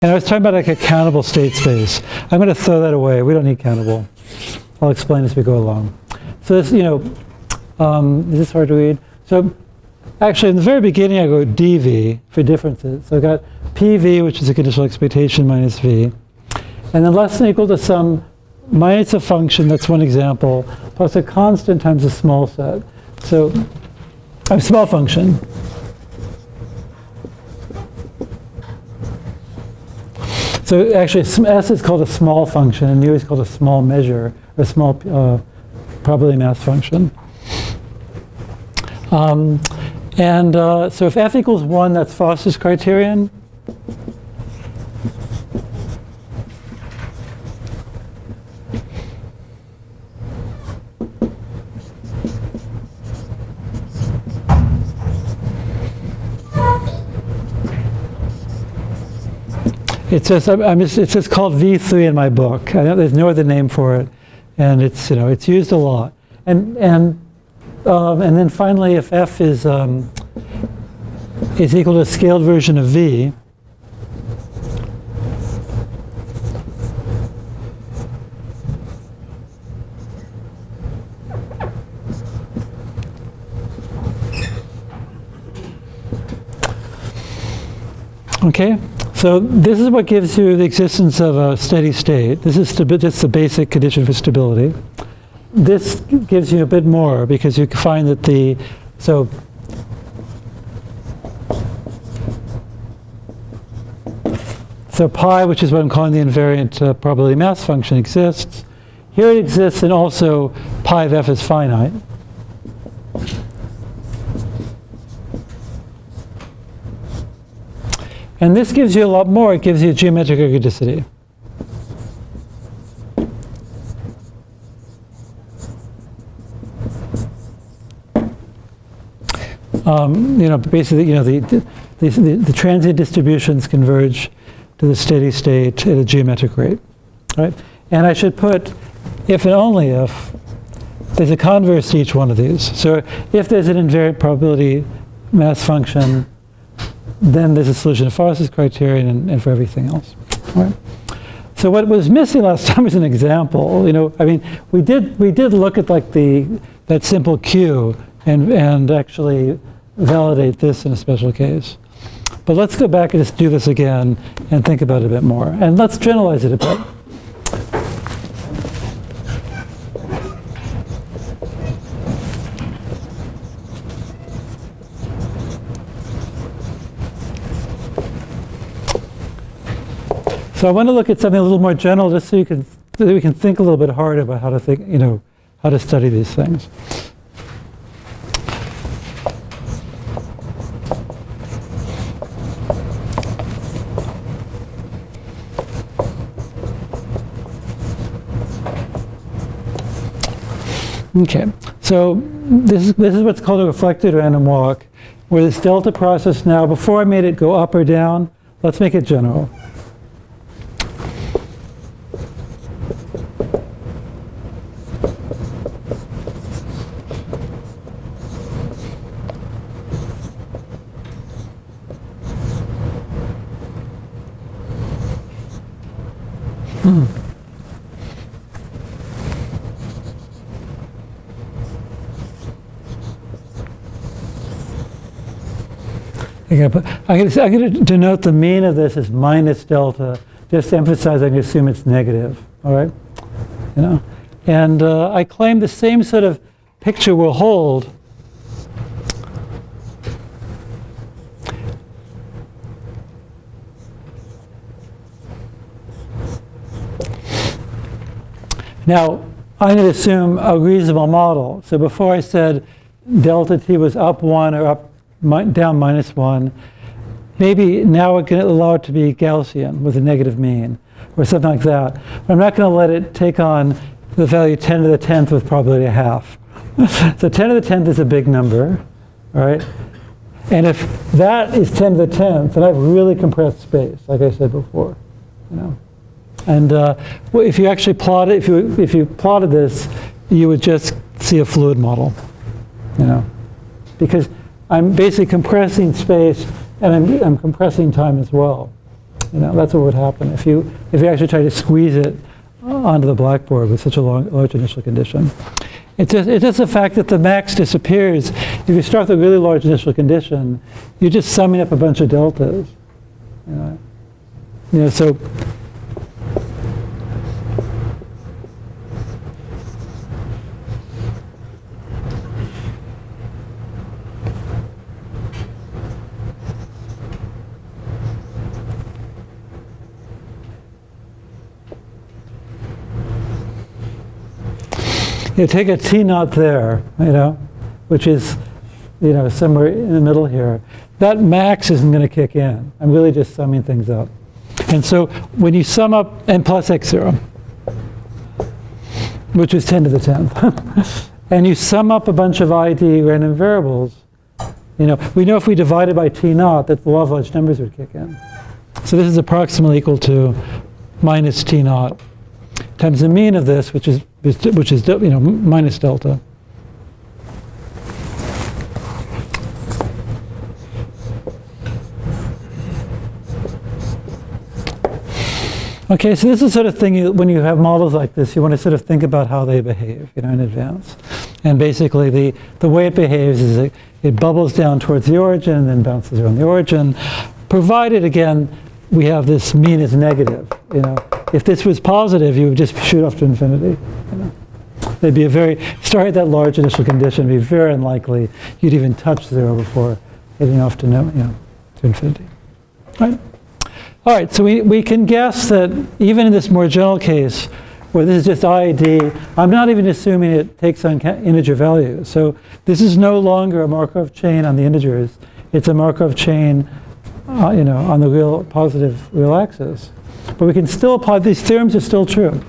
And I was talking about like a countable state space. I'm going to throw that away. We don't need countable. I'll explain as we go along. So this, is this hard to read? So actually, in the very beginning, I go dv for differences. So I've got pv, which is a conditional expectation, minus v. And then less than or equal to some minus a function, that's one example, plus a constant times a small set. So a small function. So actually, S is called a small function, and U is called a small measure, or a small probability mass function. So if F equals 1, that's Foster's criterion. It's just called V3 in my book. I know there's no other name for it, and it's it's used a lot. And then finally, if F is equal to a scaled version of V, okay. So this is what gives you the existence of a steady state. This is just the basic condition for stability. This gives you a bit more because you find that so pi, which is what I'm calling the invariant probability mass function, exists. Here it exists, and also pi of f is finite. And this gives you a lot more. It gives you geometric ergodicity. Basically, the transient distributions converge to the steady state at a geometric rate, right? And I should put if and only if there's a converse to each one of these. So if there's an invariant probability mass function, then there's a solution to Foster's criterion and for everything else. Right? So what was missing last time was an example. We did look at like that simple Q and actually validate this in a special case. But let's go back and just do this again and think about it a bit more. And let's generalize it a bit. So I want to look at something a little more general, just so we can think a little bit harder about how to think, how to study these things. Okay, so this is what's called a reflected random walk, where this delta process now, before I made it go up or down, let's make it general. I'm going to denote the mean of this as minus delta, just to emphasize I can assume it's negative, all right? And I claim the same sort of picture will hold now. I'm going to assume a reasonable model. So before I said delta t was up 1 or down minus 1, maybe now we're going to allow it to be Gaussian with a negative mean or something like that. But I'm not going to let it take on the value 10 to the 10th with probability a half. So 10 to the 10th is a big number, all right? And if that is 10 to the 10th, then I've really compressed space, like I said before. And if you actually plot it, if you plotted this, you would just see a fluid model, because I'm basically compressing space and I'm compressing time as well. That's what would happen if you actually try to squeeze it onto the blackboard with such a large initial condition. It's just the fact that the max disappears. If you start with a really large initial condition, you're just summing up a bunch of deltas. So you take a T naught there, which is, somewhere in the middle here. That max isn't going to kick in. I'm really just summing things up. And so when you sum up n plus x0, which is 10 to the 10th, and you sum up a bunch of ID random variables, we know if we divide it by T naught that the law of large numbers would kick in. So this is approximately equal to minus T naught times the mean of this, which is minus delta. Okay, so this is the sort of thing when you have models like this, you want to sort of think about how they behave, in advance. And basically, the way it behaves is it bubbles down towards the origin and then bounces around the origin, provided, again, we have this mean is negative. If this was positive, you would just shoot off to infinity. They'd be start at that large initial condition, it'd be very unlikely you'd even touch 0 before heading off to infinity. Right? All right, so we can guess that even in this more general case, where this is just ID, I'm not even assuming it takes on integer values. So this is no longer a Markov chain on the integers. It's a Markov chain, on the real positive real axis. But we can still apply, these theorems are still true.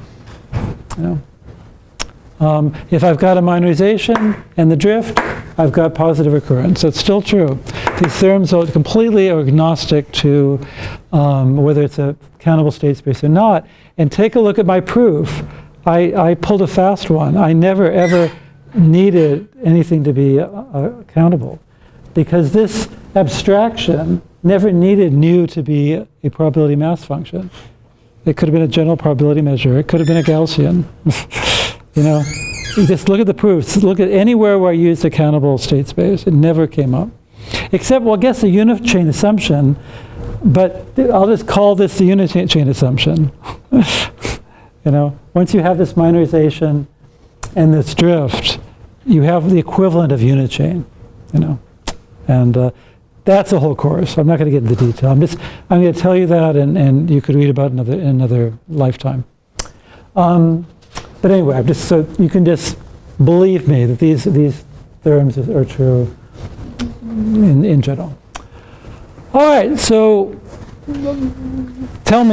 If I've got a minorization and the drift, I've got positive recurrence. So it's still true. These theorems are completely agnostic to whether it's a countable state space or not. And take a look at my proof. I pulled a fast one. I never, ever needed anything to be countable, because this abstraction never needed nu to be a probability mass function. It could have been a general probability measure. It could have been a Gaussian. You just look at the proofs. Look at anywhere where I used a countable state space. It never came up. Except, well, I guess the unit chain assumption, but I'll just call this the unit chain assumption. Once you have this minorization and this drift, you have the equivalent of unit chain, And that's the whole course. I'm not going to get into the detail. I'm going to tell you that, and you could read about it in another lifetime. But anyway, so you can just believe me that these theorems are true in general. All right, so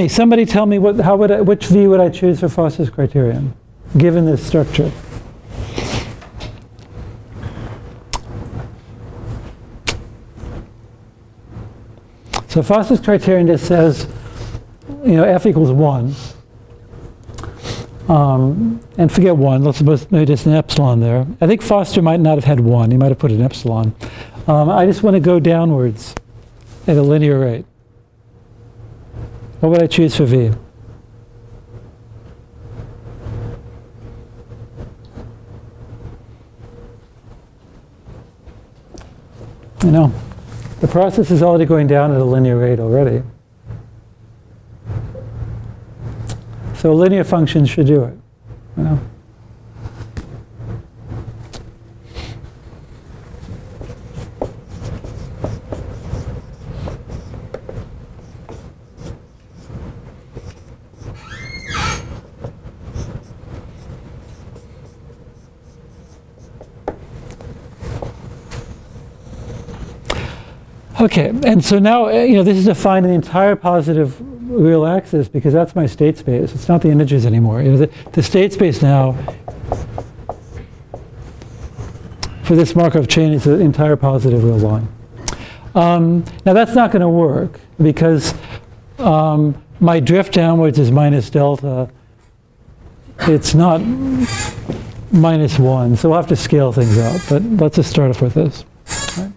somebody tell me which V would I choose for Foster's criterion, given this structure? So Foster's criterion just says, F equals 1. And forget 1, let's suppose maybe just an epsilon there. I think Foster might not have had 1, he might have put an epsilon. I just want to go downwards at a linear rate. What would I choose for V? The process is already going down at a linear rate already. So a linear function should do it. Okay, and so now, this is defined in the entire positive real axis, because that's my state space. It's not the integers anymore. The state space now, for this Markov chain, is the entire positive real line. Now that's not going to work, because my drift downwards is minus delta. It's not minus 1, so we'll have to scale things up. But let's just start off with this. Right?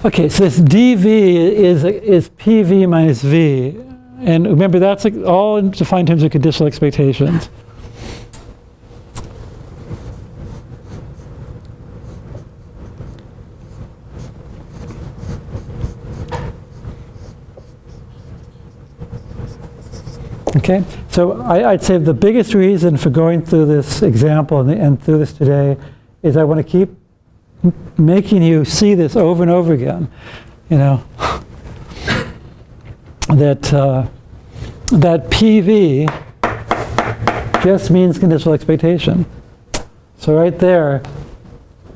Okay, so this dv is PV minus V. And remember, that's like all defined in terms of conditional expectations. Okay, so I'd say the biggest reason for going through this example and through this today is I want to keep making you see this over and over again, you know, that that PV just means conditional expectation. So right there,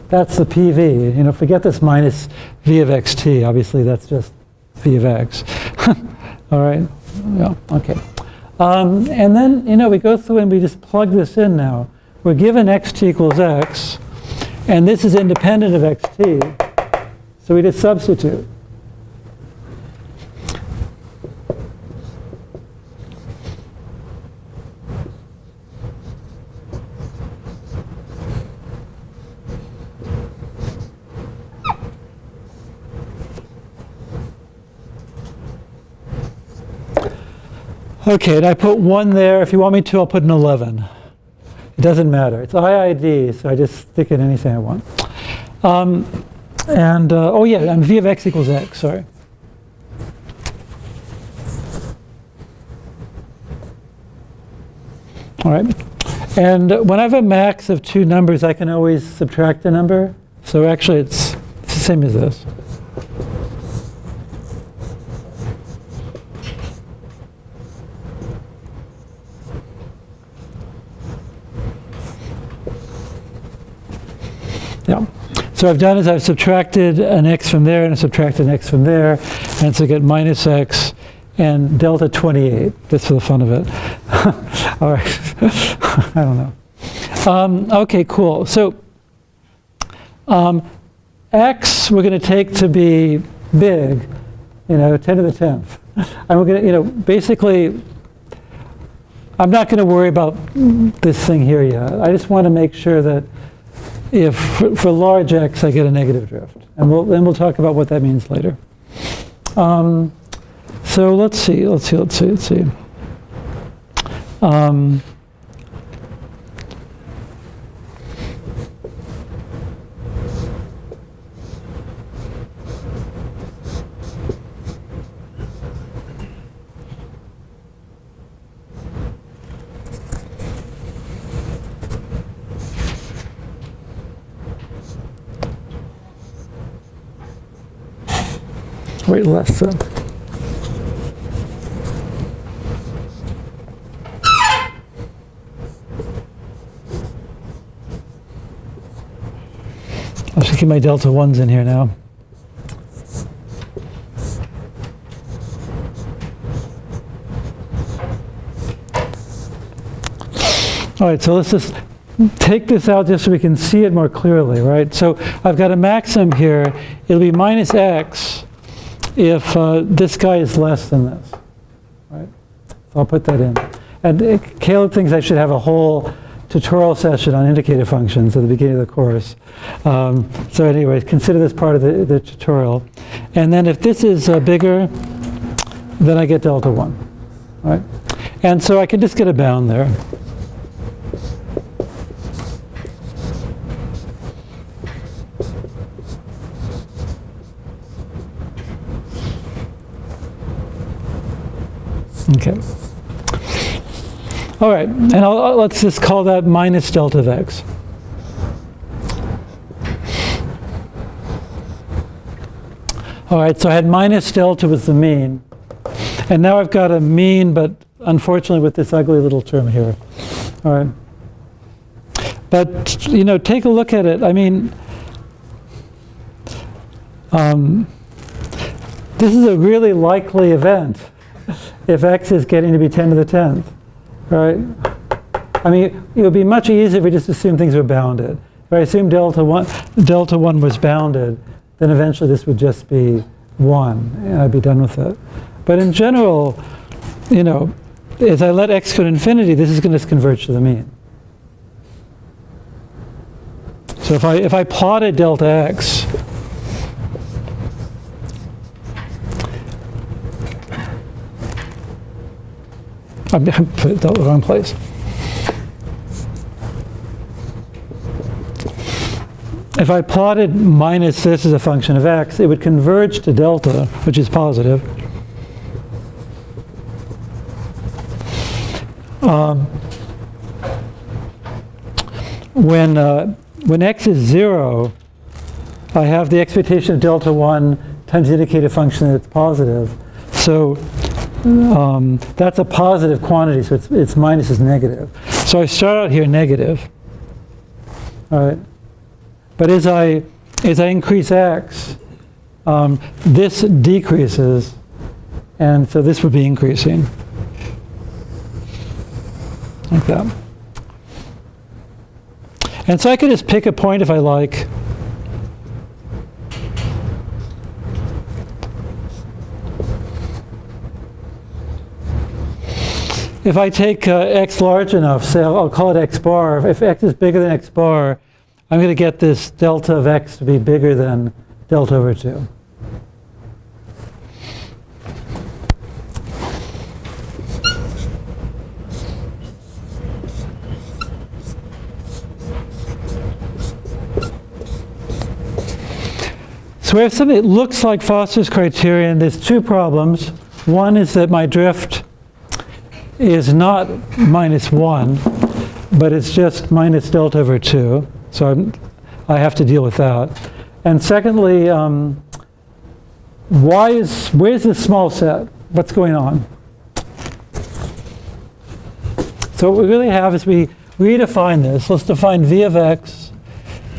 that's the PV. You know, forget this minus V of xt. Obviously, that's just V of x. All right. Yeah. Okay. And then, you know, we go through and we just plug this in now. We're given xt equals x, and this is independent of xt, so we just substitute. Okay, and I put 1 there. If you want me to, I'll put an 11. It doesn't matter. It's IID, so I just stick in anything I want. Oh yeah, and V of x equals x, sorry. All right. And when I have a max of 2 numbers, I can always subtract a number. So actually, it's the same as this. Yeah. So I've done is I've subtracted an x from there and I've subtracted an x from there, and so I get minus x and delta 28, just for the fun of it. All right. I don't know. Okay, cool. So x we're going to take to be big, you know, 10 to the 10th. And we're going to, you know, basically, I'm not going to worry about this thing here yet. I just want to make sure that if for large x I get a negative drift, and we'll talk about what that means later. So let's see. Wait, less than. I should keep my delta 1s in here now. All right, so let's just take this out just so we can see it more clearly, right? So I've got a maximum here. It'll be minus x if this guy is less than this, right? So I'll put that in. And Caleb thinks I should have a whole tutorial session on indicator functions at the beginning of the course. So anyway, consider this part of the tutorial. And then if this is bigger, then I get delta 1, right? And so I can just get a bound there. Okay. All right, and let's just call that minus delta of x. All right, so I had minus delta was the mean. And now I've got a mean, but unfortunately with this ugly little term here. All right. But, you know, take a look at it. I mean, this is a really likely event if x is getting to be 10 to the 10th, right? I mean, it would be much easier if we just assumed things were bounded. If I assume delta 1 was bounded, then eventually this would just be 1, and I'd be done with it. But in general, you know, as I let x go to infinity, this is going to converge to the mean. So if I plotted delta x, I put it the wrong place. If I plotted minus this as a function of x, it would converge to delta, which is positive. When x is 0, I have the expectation of delta 1 times the indicator function that's positive. So that's a positive quantity, so its minus is negative. So I start out here negative. All right. But as I increase x, this decreases, and so this would be increasing. Like that. And so I could just pick a point if I like. If I take x large enough, say I'll call it x bar. If x is bigger than x bar, I'm going to get this delta of x to be bigger than delta over 2. So we have something that looks like Foster's criterion. There's two problems. One is that my drift is not minus 1, but it's just minus delta over 2. So I have to deal with that. And secondly, where's this small set? What's going on? So what we really have is we redefine this. Let's define v of x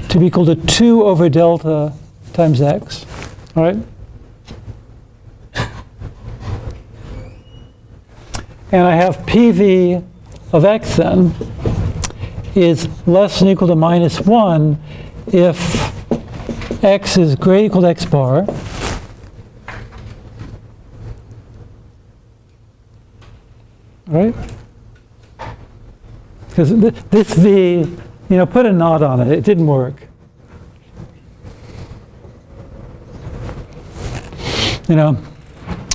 to be equal to 2 over delta times x. All right? And I have PV of x then is less than or equal to minus 1 if x is greater or equal to x bar. Right? Because this v, put a knot on it. It didn't work.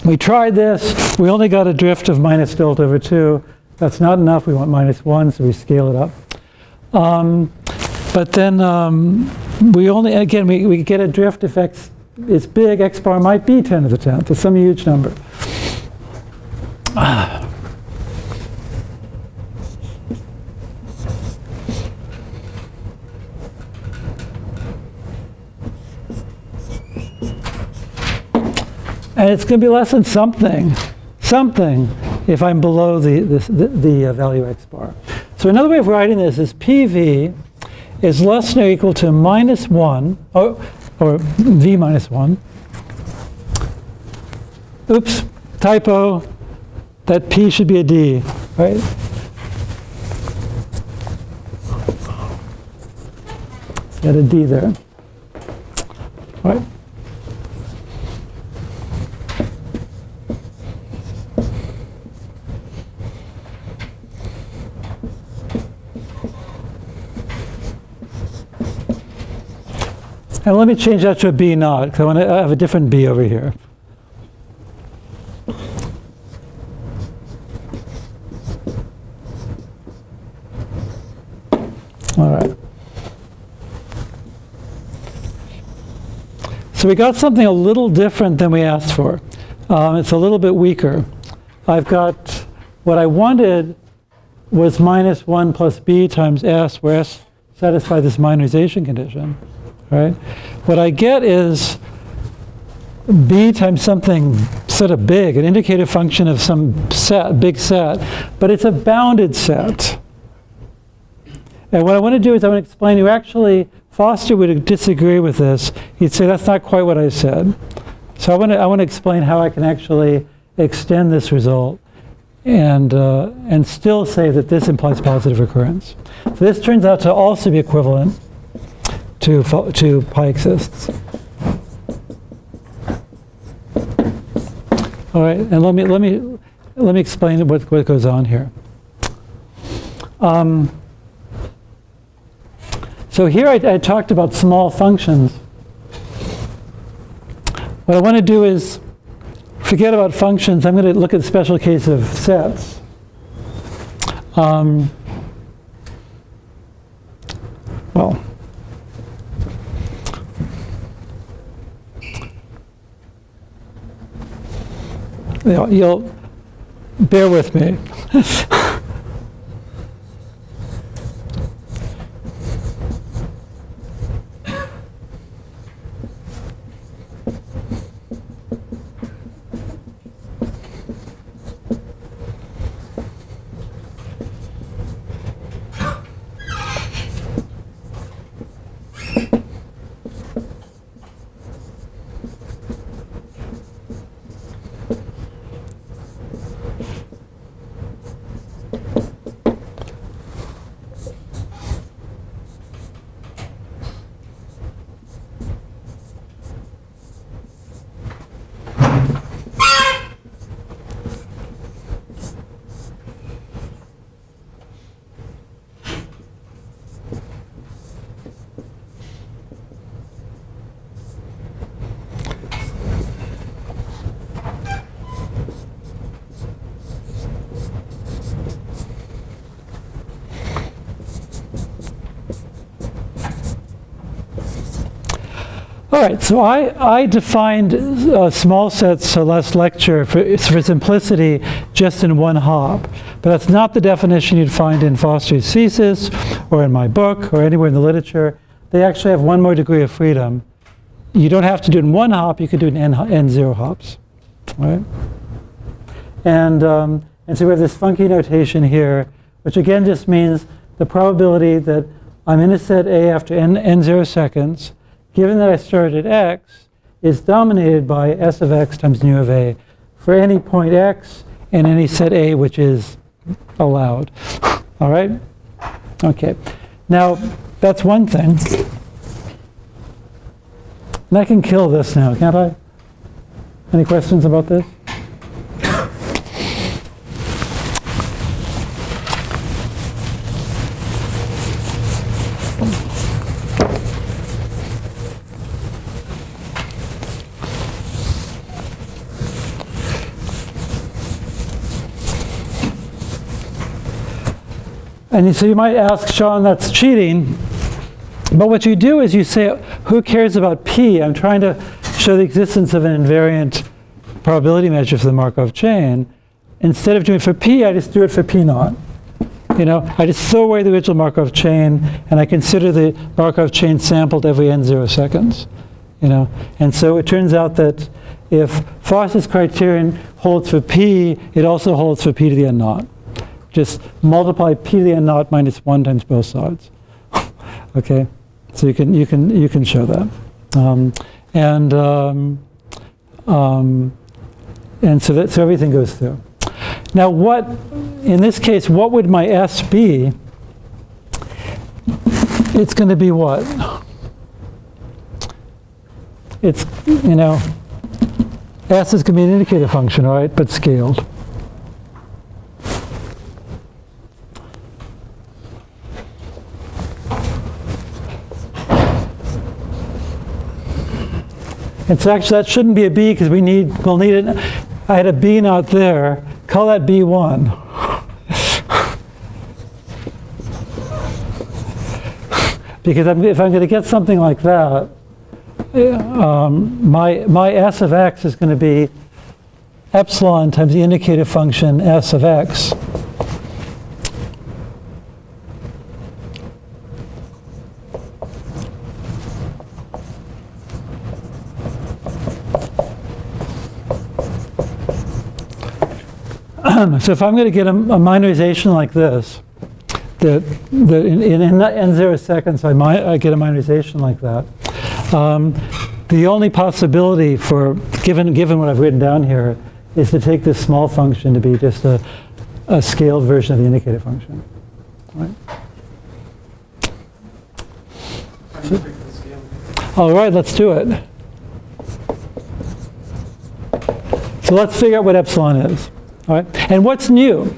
We tried this. We only got a drift of minus delta over 2. That's not enough. We want minus 1, so we scale it up. But then we get a drift if x is big. X bar might be 10 to the 10th. It's some huge number. And it's going to be less than something if I'm below the value x bar. So another way of writing this is PV is less than or equal to minus 1, or v minus 1. Oops, typo. That P should be a D, right? Got a D there. All right. And let me change that to a B naught, because I want to have a different B over here. All right. So we got something a little different than we asked for. It's a little bit weaker. I've got, what I wanted was minus 1 plus B times S, where S satisfies this minorization condition. Right? What I get is B times something sort of big, an indicator function of some set, big set, but it's a bounded set. And what I want to do is I want to explain to you, actually, Foster would disagree with this. He'd say, that's not quite what I said. So I want to explain how I can actually extend this result and still say that this implies positive recurrence. So this turns out to also be equivalent to pi exists. All right, and let me explain what goes on here. So here I talked about small functions. What I want to do is forget about functions. I'm going to look at the special case of sets. Well, you'll bear with me. All right, so I defined small sets last lecture for simplicity just in one hop. But that's not the definition you'd find in Foster's thesis or in my book or anywhere in the literature. They actually have one more degree of freedom. You don't have to do it in one hop, you could do it in n0 hops. All right? And so we have this funky notation here, which again just means the probability that I'm in a set A after n0 seconds, given that I started at x, is dominated by S of x times nu of A for any point x and any set A which is allowed. All right? Okay. Now, that's one thing. And I can kill this now, can't I? Any questions about this? And so you might ask, Sean, that's cheating. But what you do is you say, who cares about P? I'm trying to show the existence of an invariant probability measure for the Markov chain. Instead of doing it for P, I just do it for P naught. You know, I just throw away the original Markov chain, and I consider the Markov chain sampled every n0 seconds. You know, and so it turns out that if Foster's criterion holds for P, it also holds for P to the n naught. Just multiply P to the n naught minus 1 times both sides. Okay, so you can show that, and so everything goes through. Now, what in this case, what would my S be? It's going to be what? It's, you know, S is going to be an indicator function, all right, but scaled. And so actually that shouldn't be a B because we'll need it. I had a B naught there. Call that B1. Because if I'm going to get something like that, my S of x is going to be epsilon times the indicator function S of x. So if I'm going to get a minorization like this, that in n0 seconds I get a minorization like that, the only possibility for, given what I've written down here, is to take this small function to be just a scaled version of the indicator function. Right? All right, let's do it. So let's figure out what epsilon is. All right, and what's new?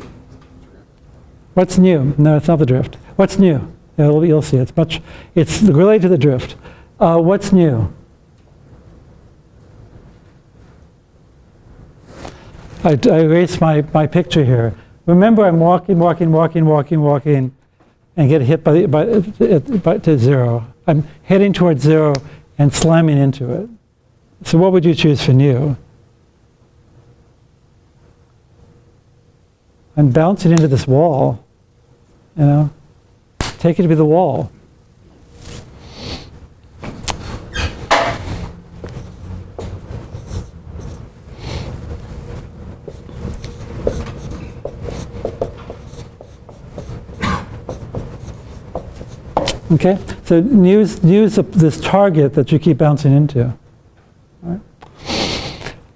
What's new? No, it's not the drift. What's new? You'll see. It's related to the drift. What's new? I erased my picture here. remember I'm walking, and get hit to 0. I'm heading towards 0 and slamming into it. So what would you choose for nu? I'm bouncing into this wall, you know. Take it to be the wall. Okay, so use this target that you keep bouncing into. All right.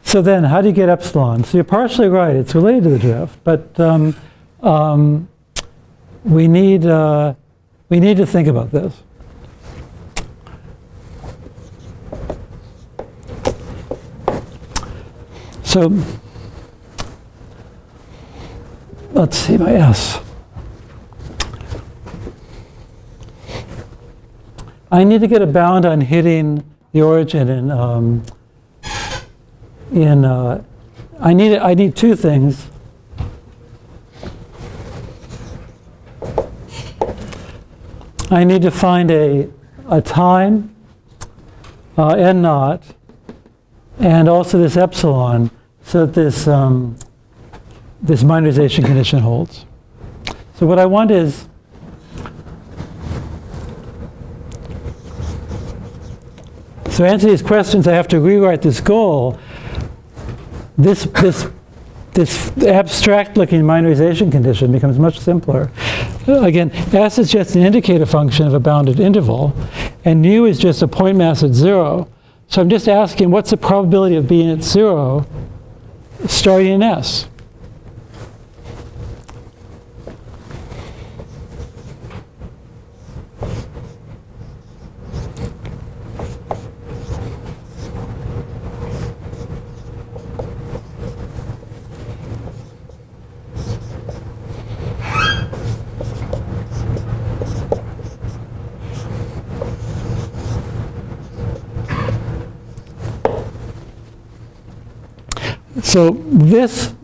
So then, how do you get epsilon? So you're partially right; it's related to the drift, but we need to think about this. So let's see my S. I need to get a bound on hitting the origin I need two things. I need to find a time, n naught, and also this epsilon, so that this minorization condition holds. So what I want is to answer these questions, I have to rewrite this goal. This abstract-looking minorization condition becomes much simpler. Again, S is just an indicator function of a bounded interval, and nu is just a point mass at 0. So I'm just asking, what's the probability of being at 0 starting in S? So this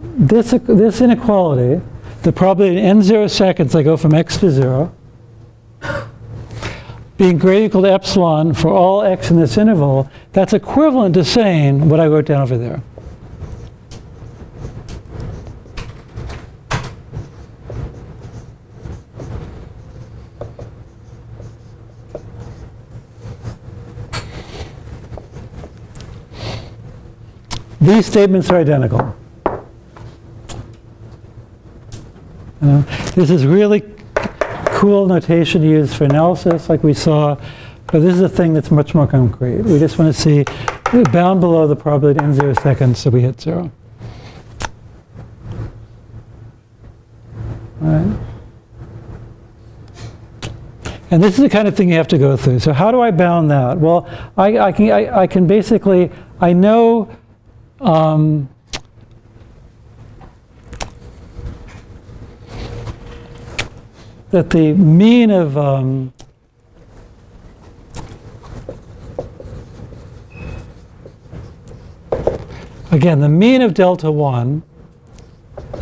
inequality, the probability in n0 seconds I go from x to 0, being greater or equal to epsilon for all x in this interval, that's equivalent to saying what I wrote down over there. These statements are identical. This is really cool notation to use for analysis, like we saw, but this is a thing that's much more concrete. We just want to see bound below the probability in 0 seconds, so we hit 0. All right. And this is the kind of thing you have to go through. So how do I bound that? Well, I can basically, I know that the mean of again, the mean of delta 1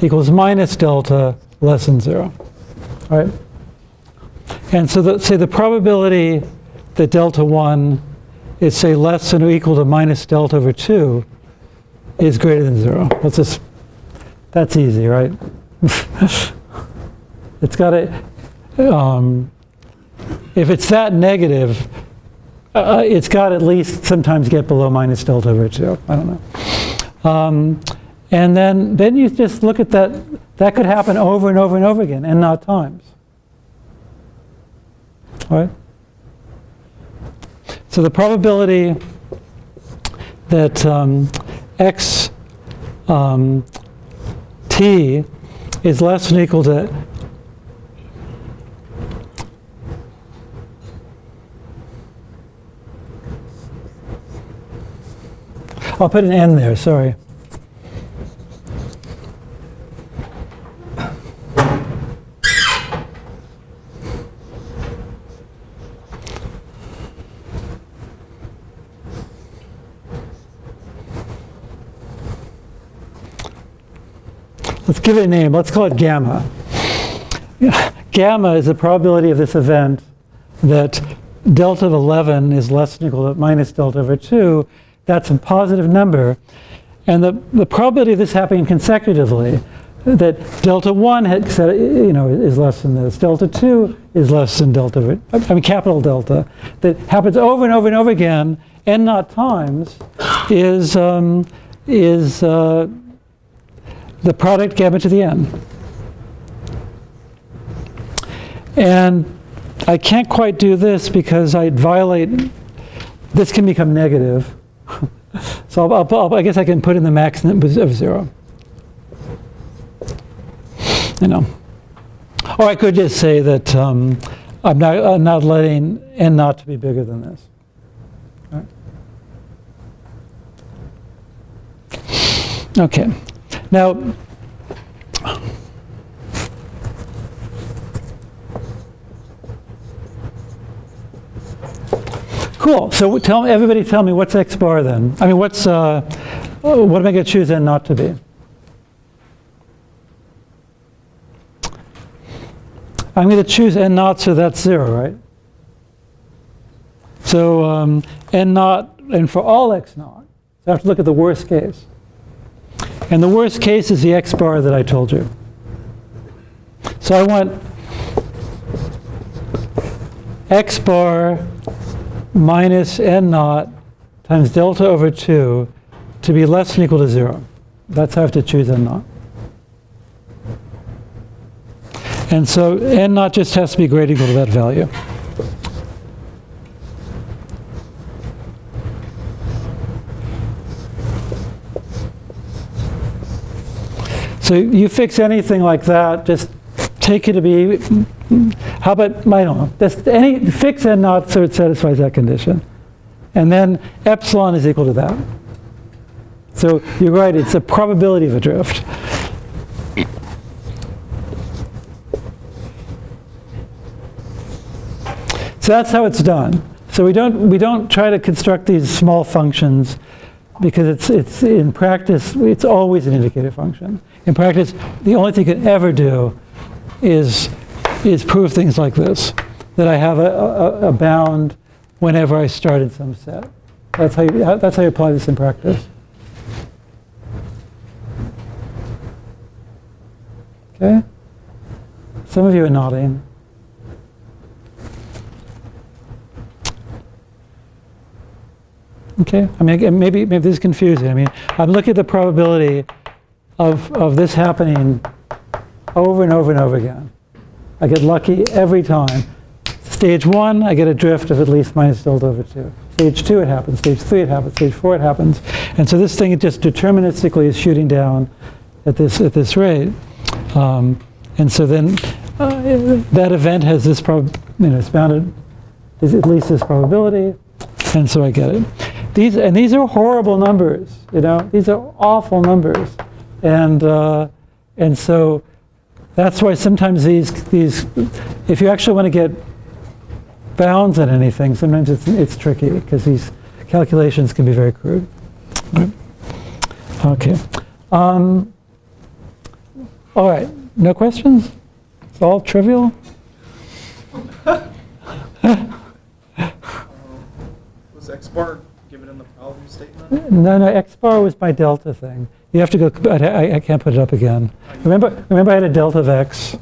equals minus delta less than 0. All right? And so say the probability that delta 1 is, say, less than or equal to minus delta over 2 is greater than 0. That's easy, right? It's got to, if it's that negative, it's got to at least sometimes get below minus delta over 2. I don't know. And then you just look at that. That could happen over and over and over again, and not times. All right? So the probability that x t is less than or equal to I'll put an n there, sorry. let's give it a name. Let's call it gamma. Gamma is the probability of this event that delta of 11 is less than or equal to minus delta over 2. That's a positive number. And the probability of this happening consecutively, that delta 1 is less than this, delta 2 is less than delta, capital delta, that happens over and over and over again, n naught times, is the product gamma to the n. And I can't quite do this because I'd violate, this can become negative. So I guess I can put in the max of 0. Or I could just say that I'm not letting n naught to be bigger than this. All right. Okay. Now, cool. So everybody tell me, what's x bar then? I mean, what am I going to choose n naught to be? I'm going to choose n naught, so that's 0, right? So n naught, and for all x naught, so I have to look at the worst case. And the worst case is the x bar that I told you. So I want x bar minus n naught times delta over 2 to be less than or equal to 0. That's how I have to choose n naught. And so n naught just has to be greater or equal to that value. So you fix anything like that, just take it to be, how about, I don't know, just fix n naught so it satisfies that condition. And then epsilon is equal to that. So you're right, it's a probability of a drift. So that's how it's done. So we don't try to construct these small functions because it's in practice, it's always an indicator function. In practice, the only thing you can ever do is prove things like this, that I have a bound whenever I start in some set. That's how you apply this in practice. Okay? Some of you are nodding. Okay, I mean, maybe this is confusing. I mean, I'm looking at the probability of this happening over and over and over again. I get lucky every time. Stage 1, I get a drift of at least minus delta over 2. Stage 2, it happens. Stage 3, it happens. Stage 4, it happens. And so this thing, it just deterministically is shooting down at this rate. And so then that event has this it's bounded, is at least this probability, and so I get it. These are horrible numbers, These are awful numbers, and so that's why sometimes these if you actually want to get bounds on anything, sometimes it's tricky because these calculations can be very crude. Right? Okay. All right. No questions? It's all trivial. Was x bar given in the problem statement? No, x bar was my delta thing. You have to go, I can't put it up again. Remember I had a delta of x?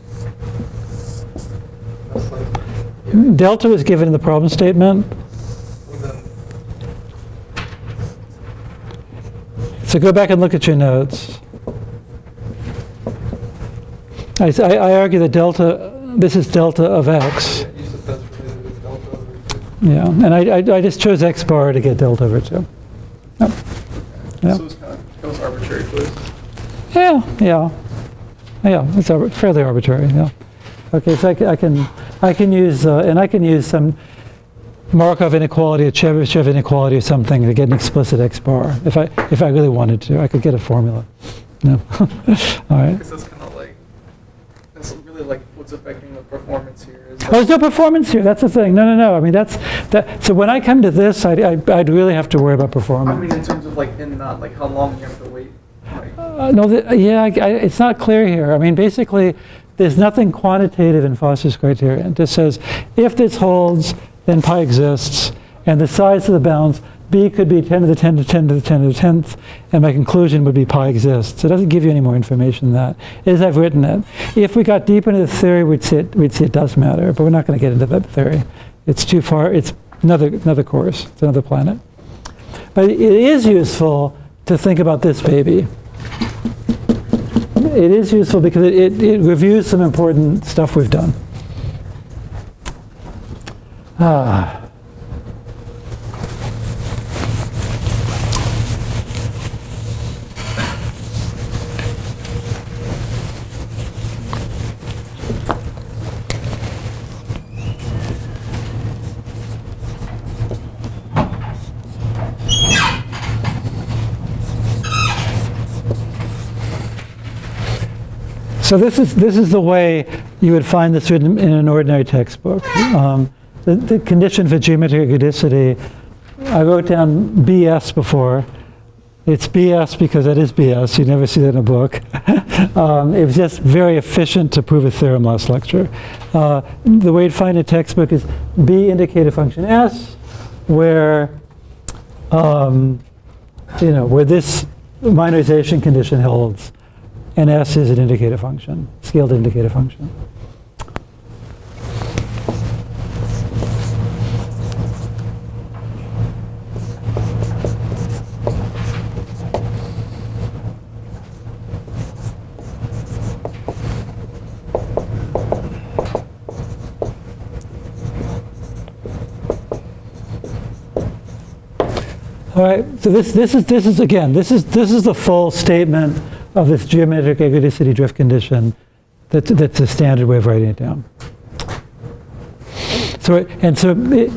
Delta was given in the problem statement. So go back and look at your notes. I argue that this is delta of x. Yeah, and I just chose x bar to get delta over 2. Yep. Yeah. So it's kind of arbitrary choice. Yeah, it's fairly arbitrary. Yeah. Okay, so I can use and I can use some Markov inequality, a Chebyshev inequality, or something to get an explicit x bar. If I really wanted to, I could get a formula. No. All right. Because that's kind of like, that's really like what's affecting the performance here. There's no performance here. That's the thing. No. I mean, that. So when I come to this, I'd really have to worry about performance. I mean, in terms of like in not like how long you have to wait. Like, No, it's not clear here. I mean, basically, there's nothing quantitative in Foster's criterion. It just says, if this holds, then pi exists, and the size of the bounds, b could be 10 to the 10 to 10 to the 10 to the 10th, and my conclusion would be pi exists. It doesn't give you any more information than that, as I've written it. If we got deep into the theory, we'd see it does matter, but we're not going to get into that theory. It's too far. It's another course. It's another planet. But it is useful to think about this baby. It is useful because it reviews some important stuff we've done. So this is the way you would find this written in an ordinary textbook. The condition for geometric ergodicity, I wrote down BS before. It's BS because it is BS. You never see that in a book. It was just very efficient to prove a theorem last lecture. The way to find a textbook is B indicate a function S, where where this minorization condition holds. And S is an indicator function, scaled indicator function. All right, so this is again, this is the full statement of this geometric ergodicity drift condition. That's a standard way of writing it down. So